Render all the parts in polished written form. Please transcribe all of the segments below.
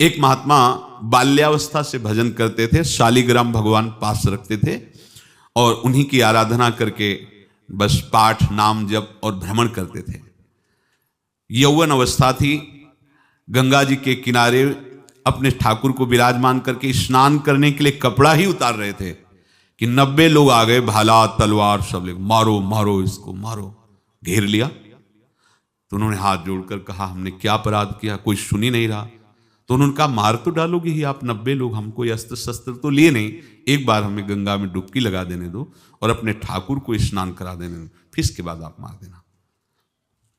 एक महात्मा बाल्यावस्था से भजन करते थे, शालिग्राम भगवान पास रखते थे और उन्हीं की आराधना करके बस पाठ नाम जप और भ्रमण करते थे। यौवन अवस्था थी, गंगा जी के किनारे अपने ठाकुर को विराजमान करके स्नान करने के लिए कपड़ा ही उतार रहे थे कि 90 लोग आ गए, भाला तलवार सब ले, मारो मारो इसको मारो, घेर लिया। तो उन्होंने हाथ जोड़कर कहा हमने क्या अपराध किया, कोई सुन ही नहीं रहा। तो उन्होंने कहा मार तो डालोगे ही आप 90 लोग, हम कोई अस्त्र शस्त्र तो लिए नहीं, एक बार हमें गंगा में डुबकी लगा देने दो और अपने ठाकुर को स्नान करा देने दो, फिर इसके बाद आप मार देना।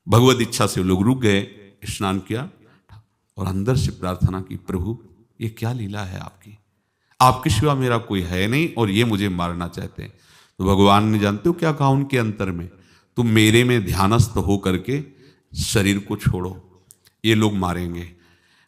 भगवत इच्छा से लोग रुक गए, स्नान किया और अंदर से प्रार्थना की, प्रभु ये क्या लीला है आपकी, आपके सिवा मेरा कोई है नहीं और ये मुझे मारना चाहते हैं। तो भगवान ने जानते हो क्या कहा उनके अंतर में, तुम मेरे में ध्यानस्थ हो करके शरीर को छोड़ो, ये लोग मारेंगे।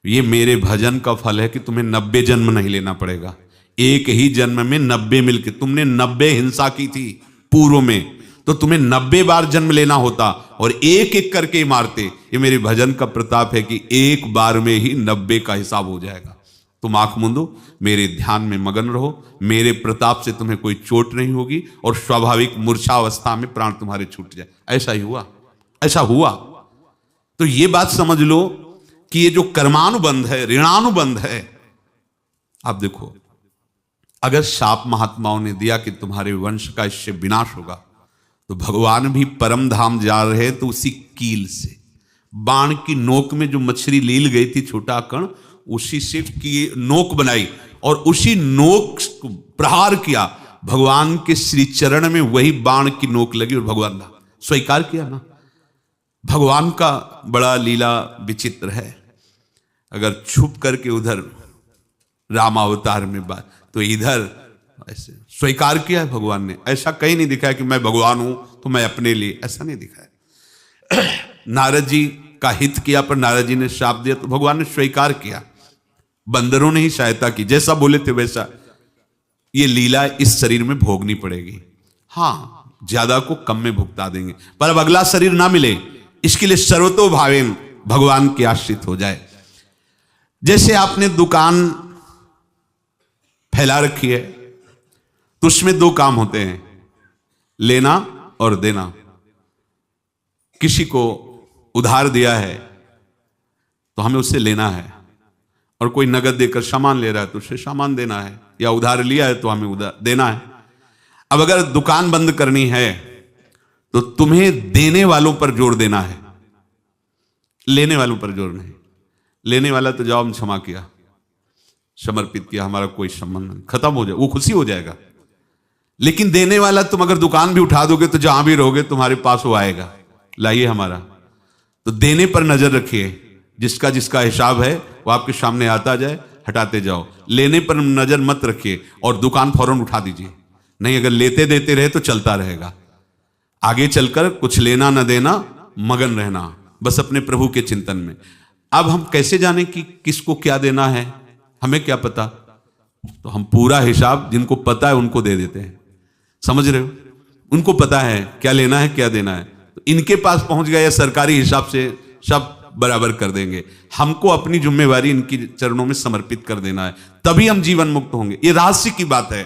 ये मेरे भजन का फल है कि तुम्हें 90 जन्म नहीं लेना पड़ेगा, एक ही जन्म में 90 मिलके, तुमने 90 हिंसा की थी पूर्व में, तो तुम्हें 90 बार जन्म लेना होता और एक एक करके ही मारते। ये मेरे भजन का प्रताप है कि एक बार में ही 90 का हिसाब हो जाएगा। तुम आंख मूंदो, मेरे ध्यान में मगन रहो, मेरे प्रताप से तुम्हें कोई चोट नहीं होगी और स्वाभाविक मूर्छावस्था में प्राण तुम्हारे छूट जाए। ऐसा ही हुआ, ऐसा हुआ। तो ये बात समझ लो कि ये जो कर्मानुबंध है, ऋणानुबंध है। आप देखो, अगर शाप महात्माओं ने दिया कि तुम्हारे वंश का इससे विनाश होगा, तो भगवान भी परम धाम जा रहे तो उसी कील से, बाण की नोक में जो मछली लील गई थी छोटा कण, उसी से की नोक बनाई और उसी नोक को प्रहार किया, भगवान के श्री चरण में वही बाण की नोक लगी और भगवान ने स्वीकार किया ना। भगवान का बड़ा लीला विचित्र है। अगर छुप करके उधर रामावतार में बात, तो इधर ऐसे स्वीकार किया है भगवान ने। ऐसा कहीं नहीं दिखाया कि मैं भगवान हूं तो मैं अपने लिए, ऐसा नहीं दिखाया। नारद जी का हित किया पर नारद जी ने शाप दिया तो भगवान ने स्वीकार किया। बंदरों ने ही सहायता की, जैसा बोले थे वैसा। ये लीला इस शरीर में भोगनी पड़ेगी। हाँ, ज्यादा को कम में भुगता देंगे, पर अब अगला शरीर ना मिले इसके लिए सर्वतो भावेन भगवान के आश्रित हो जाए। जैसे आपने दुकान फैला रखी है तो उसमें दो काम होते हैं, लेना और देना। किसी को उधार दिया है तो हमें उससे लेना है, और कोई नगद देकर सामान ले रहा है तो उससे सामान देना है, या उधार लिया है तो हमें उधार देना है। अब अगर दुकान बंद करनी है तो तुम्हें देने वालों पर जोर देना है, लेने वालों पर जोर नहीं। लेने वाला तो जवाब क्षमा किया, समर्पित किया, हमारा कोई संबंध नहीं, खत्म हो जाए, वो खुशी हो जाएगा। लेकिन देने वाला, तुम अगर दुकान भी उठा दोगे तो जहां भी रहोगे तुम्हारे पास वो आएगा, लाइए हमारा। तो देने पर नजर रखिए, जिसका जिसका हिसाब है वो आपके सामने आता जाए, हटाते जाओ। लेने पर नजर मत रखिए और दुकान फौरन उठा दीजिए, नहीं अगर लेते देते रहे तो चलता रहेगा। आगे चलकर कुछ लेना न देना, मगन रहना बस अपने प्रभु के चिंतन में। अब हम कैसे जाने कि किसको क्या देना है, हमें क्या पता? तो हम पूरा हिसाब जिनको पता है उनको दे देते हैं, समझ रहे हो? उनको पता है क्या लेना है क्या देना है, तो इनके पास पहुंच गया, सरकारी हिसाब से सब बराबर कर देंगे। हमको अपनी जिम्मेवारी इनकी चरणों में समर्पित कर देना है, तभी हम जीवन मुक्त होंगे। ये रहस्य की बात है।